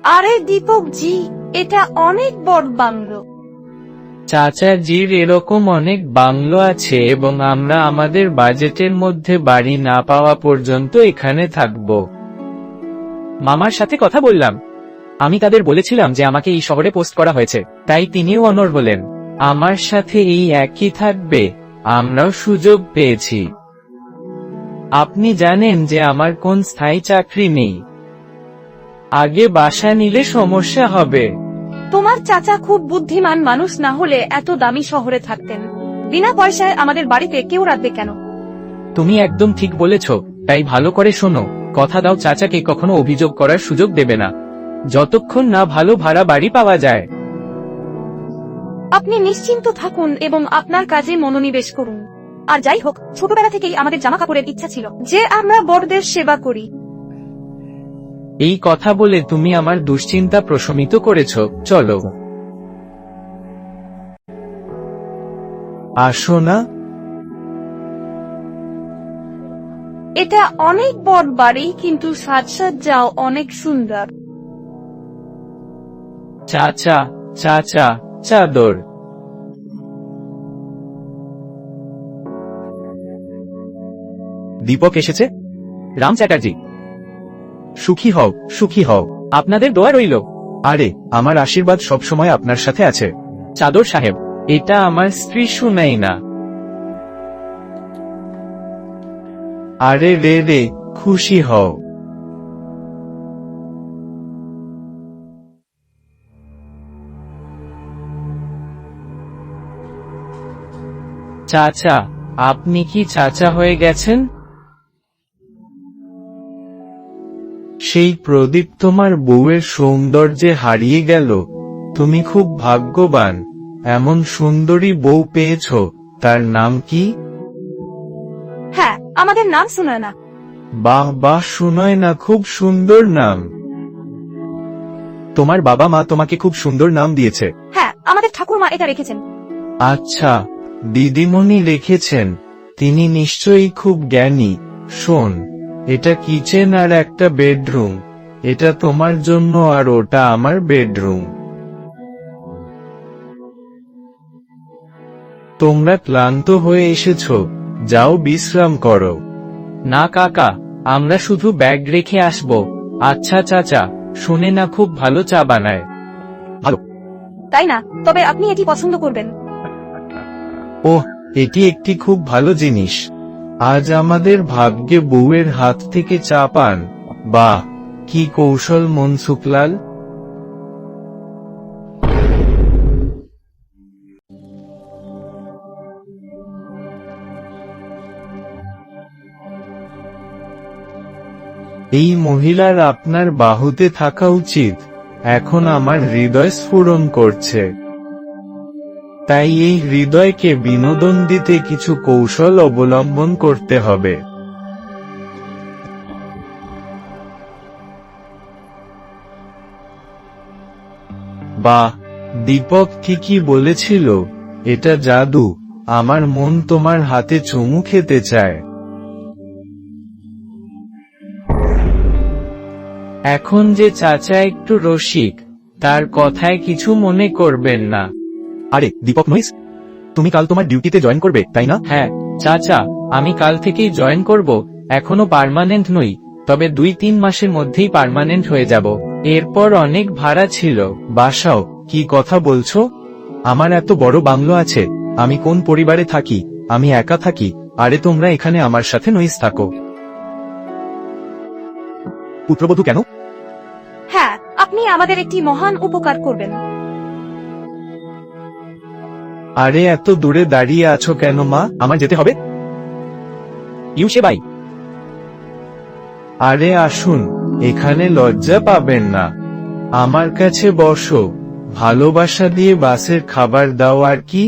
আরে দীপক জি, এটা অনেক বড় বাংলো। চাচাজির এরকম অনেক বাংলো আছে এবং আমরা আমাদের বাজেটের মধ্যে বাড়ি না পাওয়া পর্যন্ত এখানে থাকব। মামার সাথে কথা বললাম, আমি তাদের বলেছিলাম যে আমাকে এই শহরে পোস্ট করা হয়েছে, তাই তিনিও অনড় হলেন। আমার সাথে এই একই থাকবে, আমরাও সুযোগ পেয়েছি। আপনি জানেন যে আমার কোন স্থায়ী চাকরি নেই, আগে বাসা নিলে সমস্যা হবে। তোমার চাচা খুব বুদ্ধিমান মানুষ না হলে এত দামি শহরে থাকতেন। বিনা পয়সায় আমাদের বাড়িতে কেউ রাখবে কেন? তুমি একদম ঠিক বলেছ, তাই ভালো করে শোনো, কথা দাও চাচাকে কখনো অভিযোগ করার সুযোগ দেবে না, যতক্ষণ না ভালো ভাড়া বাড়ি পাওয়া যায়। আপনি নিশ্চিন্ত থাকুন এবং আপনার কাজে মনোনিবেশ করুন। আর যাই হোক, ছোটবেলা থেকেই আমাদের জামা কাপড়ের ইচ্ছা ছিল যে আমরা বড়দের সেবা করি। এই কথা বলে তুমি আমার দুশ্চিন্তা প্রশমিত করেছ। চলো আসো না। এটা অনেক বড় বাড়ি, কিন্তু সাজসজ্জাও অনেক সুন্দর। চাচা চাচা চাদর। দীপক এসেছে। রাম চ্যাটার্জি, সুখী হও, সুখী হও। আপনাদের দোয়া রইল। আরে, আমার আশীর্বাদ সবসময় আপনার সাথে আছে। চাদর সাহেব, এটা আমার স্ত্রী শুনাই না। আরে রে রে, খুশি হও। চাচা, আপনি কি চাচা হয়ে গেছেন? সেই প্রদীপ তোমার বউয়ের সৌন্দর্যে হারিয়ে গেল। তুমি খুব ভাগ্যবান, এমন সুন্দরী বউ পেয়েছ। তার নাম কি? হ্যাঁ, আমাদের নাম শোনা না। বাহ বাহ, শুনয় না, খুব সুন্দর নাম। তোমার বাবা মা তোমাকে খুব সুন্দর নাম দিয়েছে। হ্যাঁ, আমাদের ঠাকুরমা এটা রেখেছেন। আচ্ছা, দিদিমণি লিখেছেন। তিনি নিশ্চয়ই খুব জ্ঞানী। শোন, এটা কিচেন আর একটা বেডরুম। এটা তোমার জন্য আর ওটা আমার বেডরুম। তোমরা ক্লান্ত হয়ে এসেছো, যাও বিশ্রাম করো। না কাকা, আমরা শুধু ব্যাগ রেখে আসব। আচ্ছা চাচা, শুনে না খুব ভালো চা বানায়। ভালো, তাই না? তবে আপনি এটি পছন্দ করবেন। ওহ, এটি একটি খুব ভালো জিনিস। আজ আমাদের ভাগ্যে বউয়ের হাত থেকে চা পান। বাহ, কি কৌশল মনসুখলাল। এই মহিলার আপনার বাহুতে থাকা উচিত। এখন আমার হৃদয় স্ফুরণ করছে। তাই এই হৃদয়কে বিনোদন দিতে কিছু কৌশল অবলম্বন করতে হবে। বাহ, দীপক ঠিকই বলেছিল, এটা জাদু। আমার মন তোমার হাতে চুমু খেতে চায়। এখন যে চাচা একটু রসিক, তার কথায় কিছু মনে করবেন না। আরে দীপক নইস, তুমি কাল তোমার ডিউটিতে জয়েন করবে, তাই না? হ্যাঁ চাচা, আমি কাল থেকেই জয়েন করব। এখনো পার্মানেন্ট নই, তবে 2-3 মাসের মধ্যেই পার্মানেন্ট হয়ে যাব। এরপর অনেক ভাড়া ছিল। বাসাও, কি কথা বলছো? আমার এত বড় বাংলো আছে। আমি কোন পরিবারে থাকি? আমি একা থাকি। আরে তোমরা এখানে আমার সাথে নইস থাকো। পুত্রবধূ কেন? হ্যাঁ, আপনি আমাদের একটি মহান উপকার করবেন। আরে এত দূরে দাঁড়িয়ে আছো কেন মা? আমার যেতে হবে। ইউসে বাই। আরে আসুন, এখানে লজ্জা পাবেন না। আমার কাছে বসো। ভালোবাসা দিয়ে বাসের খাবার দাও। আর কি?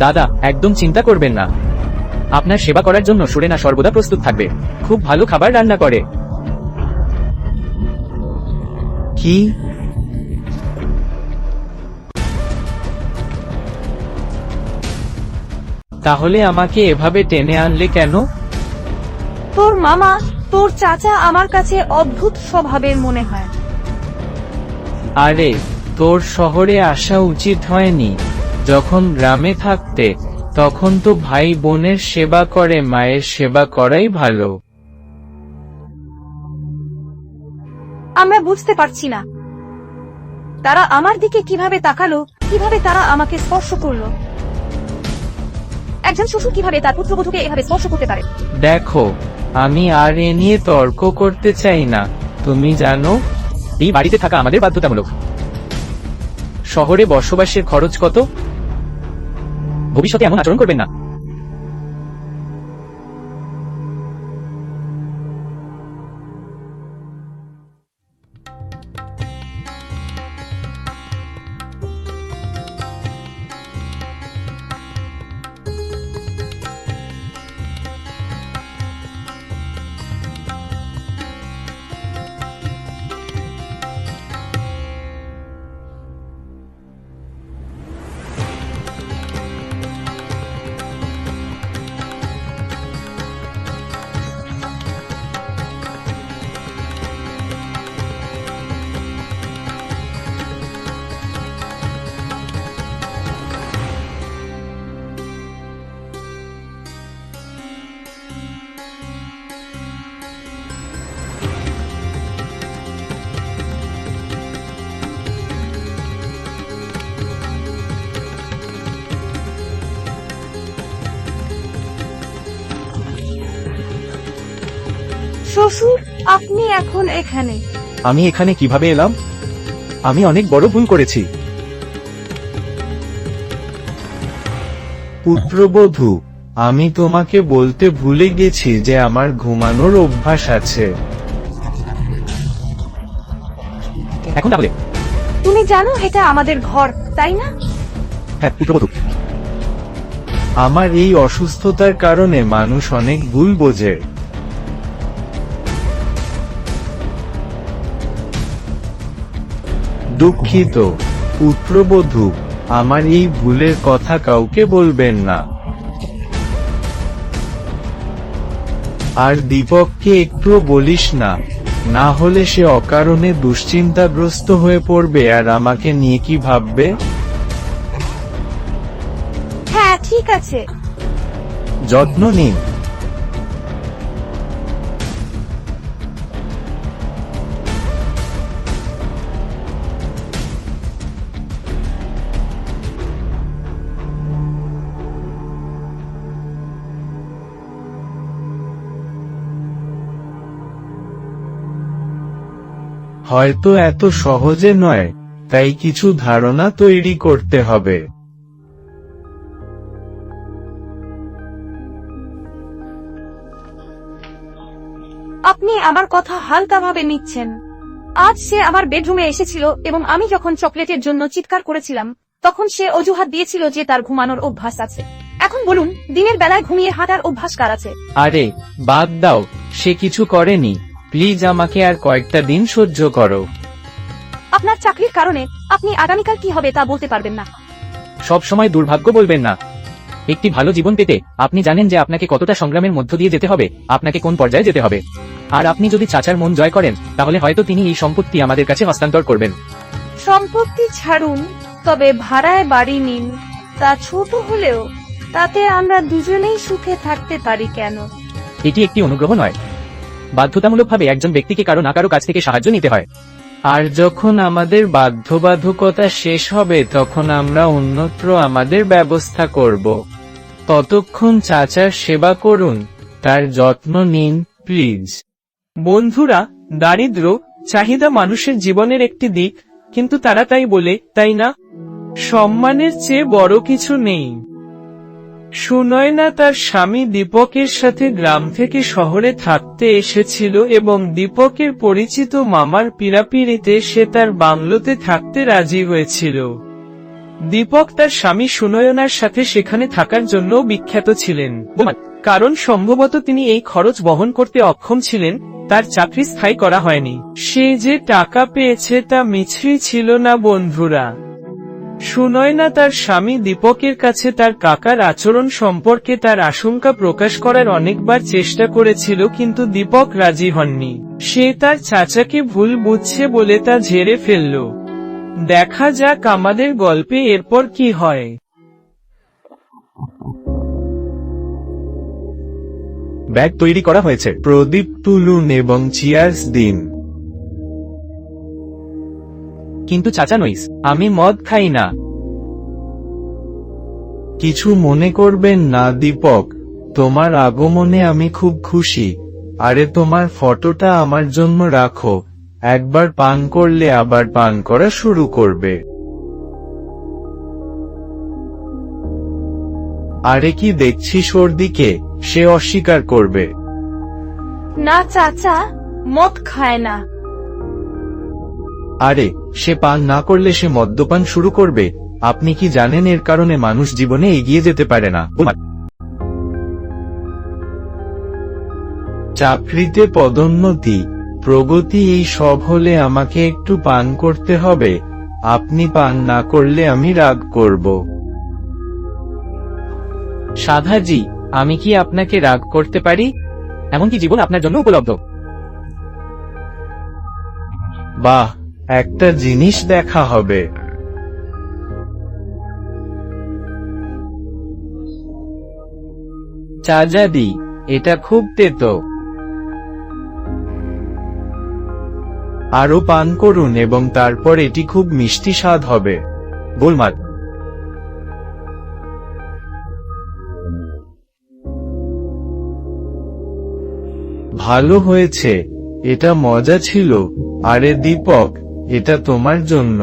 দাদা, একদম চিন্তা করবেন না। আপনার সেবা করার জন্য সুরেনা সর্বদা প্রস্তুত থাকবে। খুব ভালো খাবার রান্না করে। কি? তাহলে আমাকে এভাবে টেনে আনলে কেন? তোর মামা, তোর চাচা আমার কাছে অদ্ভুত স্বভাবের মনে হয়। আরে, তোর শহরে আসা উচিত হয়নি। যখন গ্রামে থাকতে, তখন তো ভাই বোনের সেবা করে মায়ের সেবা করাই ভালো। আমরা বুঝতে পারছি না তারা আমার দিকে কিভাবে তাকালো, কিভাবে তারা আমাকে স্পর্শ করলো। একজন শ্বশুর কিভাবে তার পুত্রবধূকে এভাবে স্পর্শ করতে পারে? দেখো, আমি আর এ নিয়ে তর্ক করতে চাই না। তুমি জানো, এই বাড়িতে থাকা আমাদের বাধ্যতামূলক। শহরে বসবাসের খরচ কত? ভবিষ্যতে এমন আচরণ করবেন না। শ্বশুর, আপনি এখন এখানে? আমি এখানে কিভাবে এলাম? আমি অনেক বড় ভুল করেছি। পুত্রবধূ, আমি তোমাকে বলতে ভুলে গেছি যে আমার ঘুমানোর অভ্যাস আছে। এখন তাহলে? তুমি জানো এটা আমাদের ঘর, তাই না? হ্যাঁ পুত্রবধূ। আমার এই অসুস্থতার কারণে মানুষ অনেক ভুল বোঝে। দুঃখিত পুত্রবধূ, আমার এই ভুলের কথা কাউকে বলবেন না। আর দীপককে একটুও বলিস না, না হলে সে অকারণে দুশ্চিন্তাগ্রস্ত হয়ে পড়বে আর আমাকে নিয়ে কি ভাববে। হ্যাঁ ঠিক আছে। যত্ন নিন। হয়তো এত সহজে নয়, তাই কিছু ধারণা তৈরি করতে হবে। আপনি আমার কথা হালকাভাবে নিচ্ছেন। আজ সে আমার বেডরুমে এসেছিল এবং আমি যখন চকলেটের জন্য চিৎকার করেছিলাম, তখন সে অজুহাত দিয়েছিল যে তার ঘুমানোর অভ্যাস আছে। এখন বলুন, দিনের বেলায় ঘুমিয়ে হাঁটার অভ্যাস কার আছে? আরে, বাদ দাও, সে কিছু করেনি। প্লিজ আমাকে আর কয়েকটা দিন সহ্য করো। আপনার চাকরির কারণে আপনি আগামীকাল কি হবে তা বলতে পারবেন না। সব সময় দুর্ভাগ্য বলবেন না। একটি ভালো জীবন পেতে আপনি জানেন যে আপনাকে কতটা সংগ্রামের মধ্য দিয়ে যেতে হবে, আপনাকে কোন পর্যায়ে যেতে হবে। আর আপনি যদি চাচার মন জয় করেন, তাহলে হয়তো তিনি এই সম্পত্তি আমাদের কাছে হস্তান্তর করবেন। সম্পত্তি ছাড়ুন, তবে ভাড়ায় বাড়ি নিন। তা ছোট হলেও তাতে আমরা দুজনেই সুখে থাকতে পারি কেন? এটি একটি অনুগ্রহ নয়। বাধ্যতামূলকভাবে একজন ব্যক্তিকে কারো না কারো কাছ থেকে সাহায্য নিতে হয়। আর যখন আমাদের বাধ্যবাধকতা শেষ হবে, তখন আমরা অন্যত্র আমাদের ব্যবস্থা করব। ততক্ষণ চাচার সেবা করুন, তার যত্ন নিন প্লিজ। বন্ধুরা, দারিদ্র্য চাহিদা মানুষের জীবনের একটি দিক, কিন্তু তারা তাই বলে, তাই না? সম্মানের চেয়ে বড় কিছু নেই। সুনয়না তার স্বামী দীপকের সাথে গ্রাম থেকে শহরে থাকতে এসেছিল এবং দীপকের পরিচিত মামার পীড়াপিড়িতে সে তার বাংলোতে থাকতে রাজি হয়েছিল। দীপক তার স্বামী সুনয়নার সাথে সেখানে থাকার জন্য বিখ্যাত ছিলেন, কারণ সম্ভবত তিনি এই খরচ বহন করতে অক্ষম ছিলেন। তার চাকরি স্থায়ী করা হয়নি। সে যে টাকা পেয়েছে তা মিছরি ছিল না বন্ধুরা। সুনয়না তার স্বামী দীপকের কাছে তার কাকার আচরণ সম্পর্কে তার আশঙ্কা প্রকাশ করার অনেকবার চেষ্টা করেছিল, কিন্তু দীপক রাজি হননি। সে তার চাচাকে ভুল বুঝছে বলে তা ঝেড়ে ফেলল। দেখা যাক আমাদের গল্পে এরপর কি হয়। ব্যাগ তৈরি করা হয়েছে। প্রদীপ তুলুন এবং চিয়ার্স দিন। কিন্তু চাচা নইস। আমি মদ খাই না। কিছু মনে করবেন না দীপক, তোমার আগমনে আমি খুব খুশি। আরে তোমার ফটোটা আমার জন্য রাখো, একবার পান করলে আবার পান করা শুরু করবে। আরে কি দেখছিস ওর দিকে, সে অস্বীকার করবে। না চাচা, মদ খায় না। আরে সে পান না করলে সে মদ্যপান শুরু করবে। আপনি কি জানেন এর কারণে মানুষ জীবনে এগিয়ে যেতে পারে না? চাকরিতে পদোন্নতি, প্রগতি, এই সব হলে আমাকে একটু পান করতে হবে। আপনি পান না করলে আমি রাগ করব। সাধাজি, আমি কি আপনাকে রাগ করতে পারি? এমনকি জীবন আপনার জন্য উপলব্ধ। বাহ, একটা জিনিস দেখা হবে। চাচাদি, এটা খুব তেতো। আরো পান করুন এবং তারপর এটি খুব মিষ্টি স্বাদ হবে। গোলমাল। ভালো হয়েছে, এটা মজা ছিল। আরে দীপক, এটা তোমার জন্য।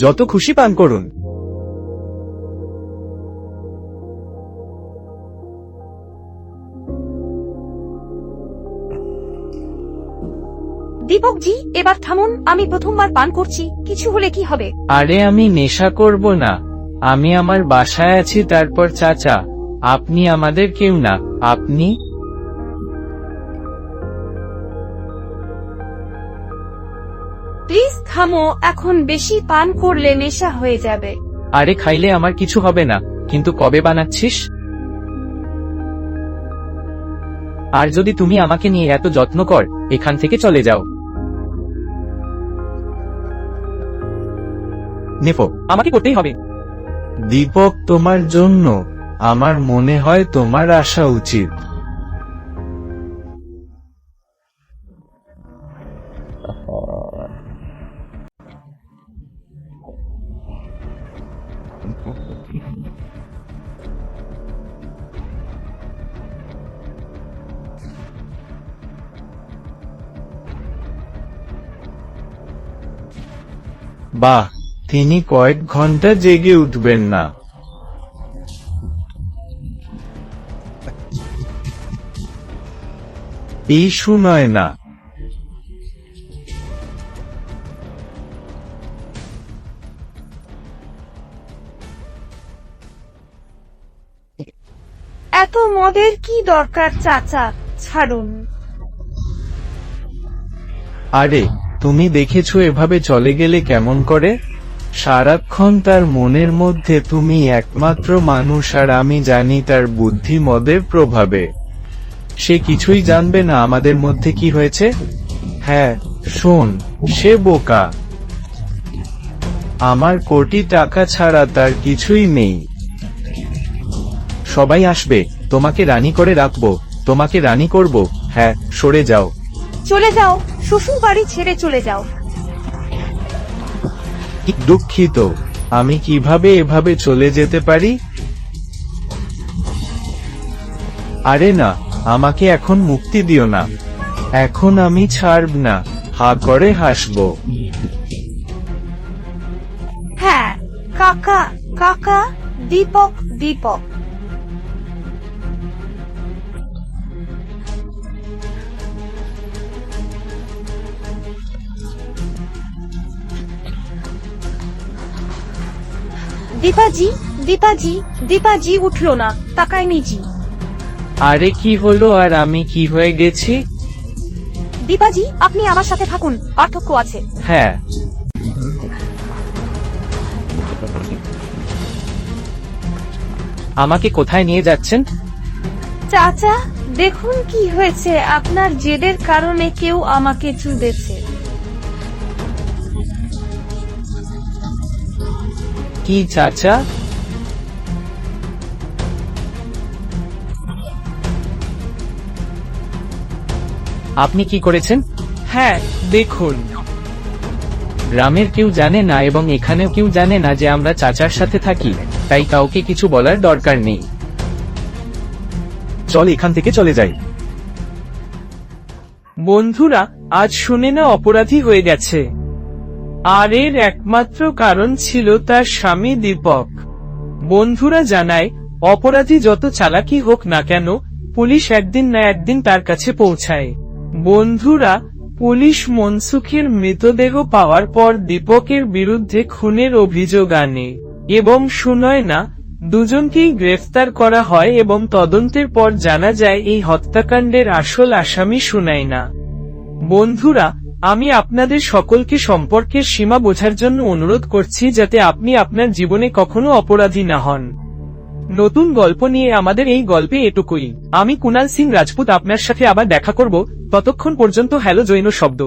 যত খুশি পান করুন। দীপকজি, এবার থামুন। আমি প্রথমবার পান করছি, কিছু হলে কি হবে? আরে আমি নেশা করব না, আমি আমার বাসায় আছি। তারপর চাচা, আপনি আমাদের কেউ না। আপনি প্লিজ থামো, এখন বেশি পান করলে নেশা হয়ে যাবে। আরে খাইলে আমার কিছু হবে না, কিন্তু কবে বানাচ্ছিস? আর যদি তুমি আমাকে নিয়ে এত যত্ন কর, এখান থেকে চলে যাও। নেফো, আমাকে করতেই হবে। দীপক, তোমার জন্য আমার মনে হয় তোমার আসা উচিত। বাহ, তিনি কয়েক ঘন্টা জেগে উঠবেন না। এই সুনয়না, এত মদের কি দরকার চাচা, ছাড়ুন। আরে তুমি দেখেছো এভাবে চলে গেলে কেমন করে? সারাক্ষণ তার মনের মধ্যে তুমি একমাত্র মানুষ, আর আমি জানি তার বুদ্ধি মদের প্রভাবে। সে কিছুই জানবে না আমাদের মধ্যে কি হয়েছে। হ্যাঁ শোন, সে বোকা। আমার কোটি টাকা ছাড়া তার কিছুই নেই। সবাই আসবে, তোমাকে রানী করে রাখবো, তোমাকে রানী করব। হ্যাঁ, সরে যাও। চলে যাও, শ্বশুর বাড়ি ছেড়ে চলে যাও। দুঃখিত, আমি কিভাবে এভাবে চলে যেতে পারি? আরে না, আমাকে এখন মুক্তি দিও না। এখন আমি ছাড়ব না, হা করে হাসবো। হ্যাঁ কাকা, কাকা, দীপক, দীপক। দীপাজি, দীপাজি, দীপাজি উঠলো না, তাকায়নি জি। আরে কি হলো, আর আমি কি হয়ে গেছি? দীপাজি, আপনি আমার সাথে থাকুন, পার্থক্য আছে। হ্যাঁ। আমাকে কোথায় নিয়ে যাচ্ছেন? চাচা, দেখুন কি হয়েছে, আপনার জেদের কারণে কেউ আমাকে চুদেছে। কি চাচা? আপনি কি করেছেন? হ্যাঁ, দেখুন। গ্রামের কেউ জানে না এবং এখানেও কেউ জানে না যে আমরা চাচার সাথে থাকি, তাই কাউকে কিছু বলার দরকার নেই। চল এখান থেকে চলে যাই। বন্ধুরা, আজ শুনে না অপরাধী হয়ে গেছে। আর এর একমাত্র কারণ ছিল তার স্বামী দীপক। বন্ধুরা জানায়, অপরাধী যত চালাকি হোক না কেন, পুলিশ একদিন না একদিন তার কাছে পৌঁছায়। বন্ধুরা, পুলিশ মনসুখের মৃতদেহ পাওয়ার পর দীপকের বিরুদ্ধে খুনের অভিযোগ আনে এবং শুনয় না দুজনকেই গ্রেফতার করা হয় এবং তদন্তের পর জানা যায় এই হত্যাকাণ্ডের আসল আসামি সুনাই না। বন্ধুরা, আমি আপনাদের সকলকে সম্পর্কের সীমা বোঝার জন্য অনুরোধ করছি যাতে আপনি আপনার জীবনে কখনো অপরাধী না হন। নতুন গল্প নিয়ে আমাদের এই গল্পে এটুকুই। আমি কুনাল সিং রাজপুত আপনার সাথে আবার দেখা করব, ততক্ষণ পর্যন্ত হ্যালো জৈন শব্দ।